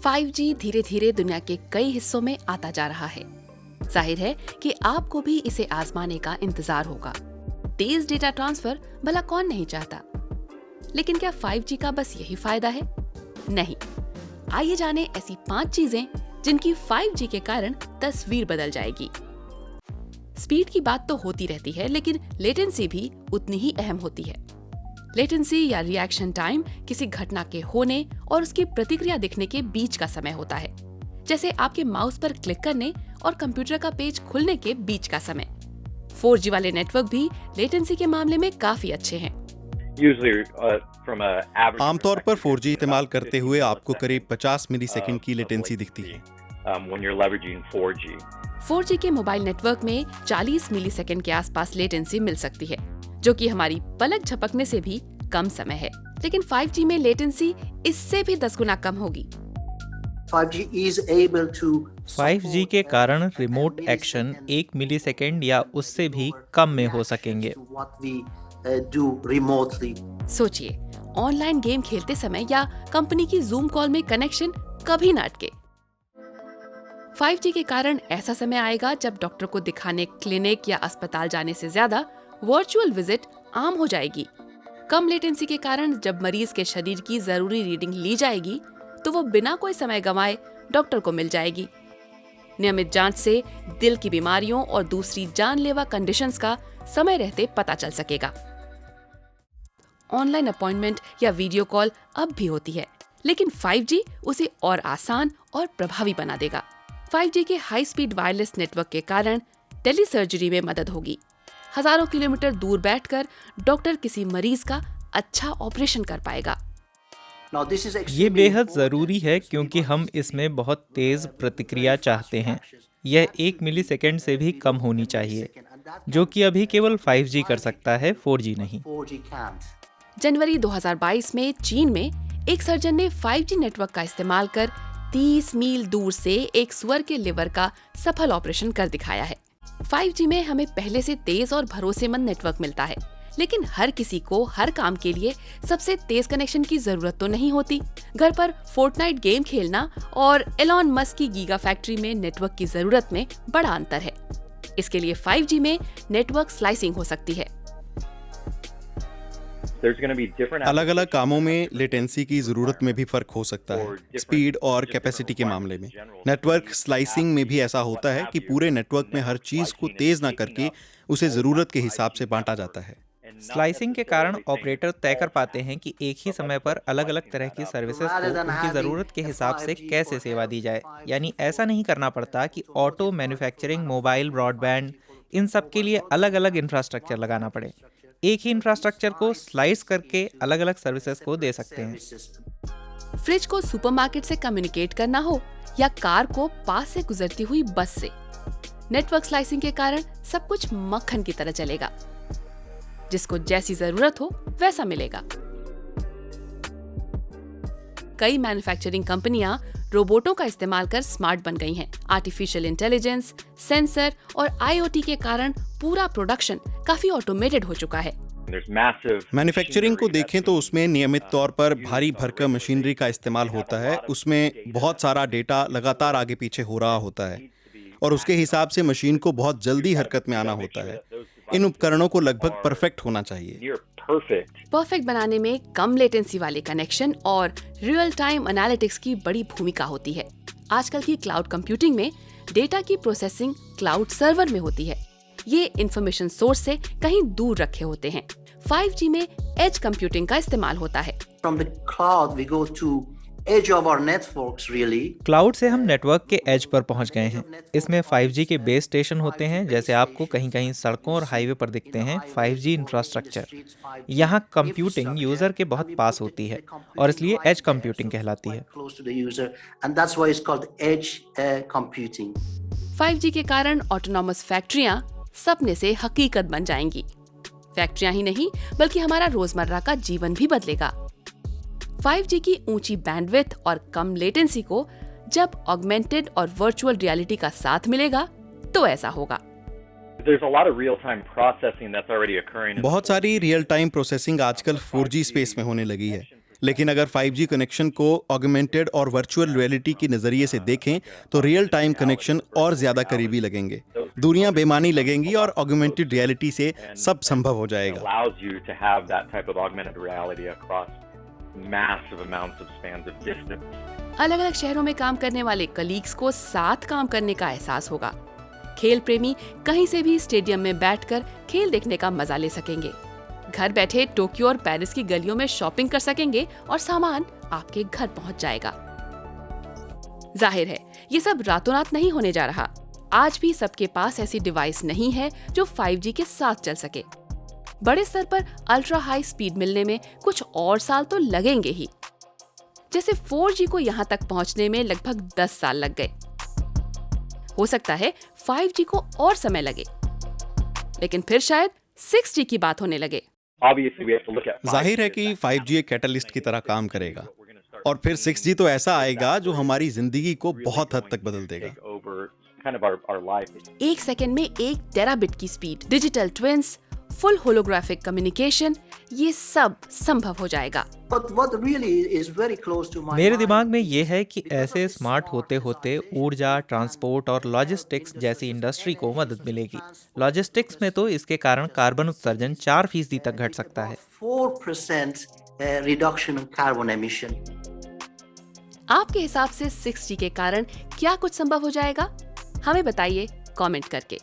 5G धीरे धीरे दुनिया के कई हिस्सों में आता जा रहा है। जाहिर है कि आपको भी इसे आजमाने का इंतजार होगा। तेज डेटा ट्रांसफर भला कौन नहीं चाहता, लेकिन क्या 5G का बस यही फायदा है? नहीं। आइए जाने ऐसी 5 चीजें जिनकी 5G के कारण तस्वीर बदल जाएगी। स्पीड की बात तो होती रहती है, लेकिन लेटेंसी भी उतनी ही अहम होती है। लेटेंसी या रिएक्शन टाइम किसी घटना के होने और उसकी प्रतिक्रिया दिखने के बीच का समय होता है, जैसे आपके माउस पर क्लिक करने और कंप्यूटर का पेज खुलने के बीच का समय। 4G वाले नेटवर्क भी लेटेंसी के मामले में काफी अच्छे हैं। आमतौर पर 4G इस्तेमाल करते हुए आपको करीब 50 मिलीसेकंड की लेटेंसी दिखती है। 4G के मोबाइल नेटवर्क में 40 मिलीसेकंड के आसपास लेटेंसी मिल सकती है, जो कि हमारी पलक झपकने से भी कम समय है। लेकिन 5G में लेटेंसी इससे भी 10 गुना कम होगी। 5G के कारण रिमोट एक्शन 1 मिलीसेकंड या उससे भी कम में हो सकेंगे। सोचिए, ऑनलाइन गेम खेलते समय या कंपनी की जूम कॉल में कनेक्शन कभी न अटके। 5G के कारण ऐसा समय आएगा जब डॉक्टर को दिखाने क्लिनिक या अस्पताल जाने से ज्यादा वर्चुअल विजिट आम हो जाएगी। कम लेटेंसी के कारण जब मरीज के शरीर की जरूरी रीडिंग ली जाएगी, तो वो बिना कोई समय गंवाए डॉक्टर को मिल जाएगी। नियमित जांच से दिल की बीमारियों और दूसरी जानलेवा कंडीशंस का समय रहते पता चल सकेगा। ऑनलाइन अपॉइंटमेंट या वीडियो कॉल अब भी होती है, लेकिन 5G उसे और आसान और प्रभावी बना देगा। 5G के हाई स्पीड वायरलेस नेटवर्क के कारण टेली सर्जरी में मदद होगी। हजारों किलोमीटर दूर बैठकर डॉक्टर किसी मरीज का अच्छा ऑपरेशन कर पाएगा। ये बेहद ज़रूरी है क्योंकि हम इसमें बहुत तेज़ प्रतिक्रिया चाहते हैं। यह 1 मिलीसेकंड से भी कम होनी चाहिए, जो कि अभी केवल 5G कर सकता है, 4G नहीं। जनवरी 2022 में चीन में एक सर्जन ने 5G नेटवर्क का इस्तेमाल कर 30 मील दूर से एक सुअर के लिवर का सफल ऑपरेशन कर दिखाया है। 5G में हमें पहले से तेज और भरोसेमंद नेटवर्क मिलता है, लेकिन हर किसी को हर काम के लिए सबसे तेज कनेक्शन की जरूरत तो नहीं होती। घर पर फोर्टनाइट गेम खेलना और एलॉन मस्क की गीगा फैक्ट्री में नेटवर्क की जरूरत में बड़ा अंतर है। इसके लिए 5G में नेटवर्क स्लाइसिंग हो सकती है। अलग अलग कामों में लेटेंसी की जरूरत में भी फर्क हो सकता है। स्पीड और कैपेसिटी के मामले में नेटवर्क स्लाइसिंग में भी ऐसा होता है कि पूरे नेटवर्क में हर चीज को तेज ना करके उसे जरूरत के हिसाब से बांटा जाता है। स्लाइसिंग के कारण ऑपरेटर तय कर पाते हैं कि एक ही समय पर अलग अलग तरह की सर्विसेज को उनकी ज़रूरत के हिसाब से कैसे सेवा दी जाए। यानी ऐसा नहीं करना पड़ता कि ऑटो, मैन्युफैक्चरिंग, मोबाइल, ब्रॉडबैंड, इन सब के लिए अलग अलग इंफ्रास्ट्रक्चर लगाना पड़े। एक ही इंफ्रास्ट्रक्चर को स्लाइस करके अलग अलग सर्विसेज को दे सकते हैं। फ्रिज को सुपरमार्केट से कम्युनिकेट करना हो या कार को पास से गुजरती हुई बस से, नेटवर्क स्लाइसिंग के कारण सब कुछ मक्खन की तरह चलेगा। जिसको जैसी जरूरत हो वैसा मिलेगा। कई मैन्युफैक्चरिंग कंपनियां रोबोटों का इस्तेमाल कर स्मार्ट बन गई हैं। आर्टिफिशियल इंटेलिजेंस, सेंसर और IoT के कारण पूरा प्रोडक्शन काफी ऑटोमेटेड हो चुका है। मैन्युफैक्चरिंग को देखें तो उसमें नियमित तौर पर भारी भरकम मशीनरी का इस्तेमाल होता है। उसमें बहुत सारा डेटा लगातार आगे पीछे हो रहा होता है और उसके हिसाब से मशीन को बहुत जल्दी हरकत में आना होता है। इन उपकरणों को लगभग परफेक्ट होना चाहिए। परफेक्ट बनाने में कम लेटेंसी वाले कनेक्शन और रियल टाइम एनालिटिक्स की बड़ी भूमिका होती है। आजकल की क्लाउड कंप्यूटिंग में डेटा की प्रोसेसिंग क्लाउड सर्वर में होती है। ये इंफॉर्मेशन सोर्स से कहीं दूर रखे होते हैं। 5G में एज कंप्यूटिंग का इस्तेमाल होता है। क्लाउड से हम नेटवर्क के एज पर पहुंच गए हैं। इसमें 5G के बेस स्टेशन होते हैं, जैसे आपको कहीं कहीं सड़कों और हाईवे पर दिखते हैं 5G इंफ्रास्ट्रक्चर। यहाँ कंप्यूटिंग यूजर के बहुत पास होती है और इसलिए एज कंप्यूटिंग कहलाती है। 5G के कारण ऑटोनॉमस फैक्ट्रियां सपने से हकीकत बन जाएंगी। फैक्ट्रियां ही नहीं बल्कि हमारा रोजमर्रा का जीवन भी बदलेगा। 5G की ऊंची बैंडविड्थ और कम लेटेंसी को जब ऑगमेंटेड और वर्चुअल रियलिटी का साथ मिलेगा तो ऐसा होगा। बहुत सारी रियल टाइम प्रोसेसिंग आजकल 4G स्पेस में होने लगी है। लेकिन अगर 5G कनेक्शन को ऑगमेंटेड और वर्चुअल रियलिटी के नजरिए से देखें तो रियल टाइम कनेक्शन और ज्यादा करीबी लगेंगे, दूरियां बेमानी लगेंगी और ऑगमेंटेड रियलिटी से सब संभव हो जाएगा। allows you to have that type of augmented reality across massive amounts of spans of distance. अलग अलग शहरों में काम करने वाले कलीग्स को साथ काम करने का एहसास होगा। खेल प्रेमी कहीं से भी स्टेडियम में बैठकर खेल देखने का मजा ले सकेंगे। घर बैठे टोक्यो और पेरिस की गलियों में शॉपिंग कर सकेंगे और सामान आपके घर पहुंच जाएगा। जाहिर है ये सब रातों रात नहीं होने जा रहा। आज भी सबके पास ऐसी डिवाइस नहीं है जो 5G के साथ चल सके। बड़े स्तर पर अल्ट्रा हाई स्पीड मिलने में कुछ और साल तो लगेंगे ही। जैसे 4G को यहाँ तक पहुँचने में लगभग 10 साल लग गए। हो सकता है 5G को और समय लगे, लेकिन फिर शायद 6G की बात होने लगे। Obviously, we have to look at 5G जाहिर है कि 5G एक कैटलिस्ट की तरह काम करेगा और फिर 6G तो ऐसा आएगा जो हमारी जिंदगी को बहुत हद तक बदल देगा। take over kind of our life. एक सेकंड में 1 टेराबिट की speed, digital twins, full holographic communication, ये सब संभव हो जाएगा। मेरे दिमाग में ये है कि ऐसे स्मार्ट होते होते ऊर्जा, ट्रांसपोर्ट और लॉजिस्टिक्स जैसी इंडस्ट्री को मदद मिलेगी। लॉजिस्टिक्स में तो इसके कारण कार्बन उत्सर्जन 4% तक घट सकता है। 4% reduction in carbon emission. आपके हिसाब से 6G के कारण क्या कुछ संभव हो जाएगा? हमें बताइए कमेंट करके।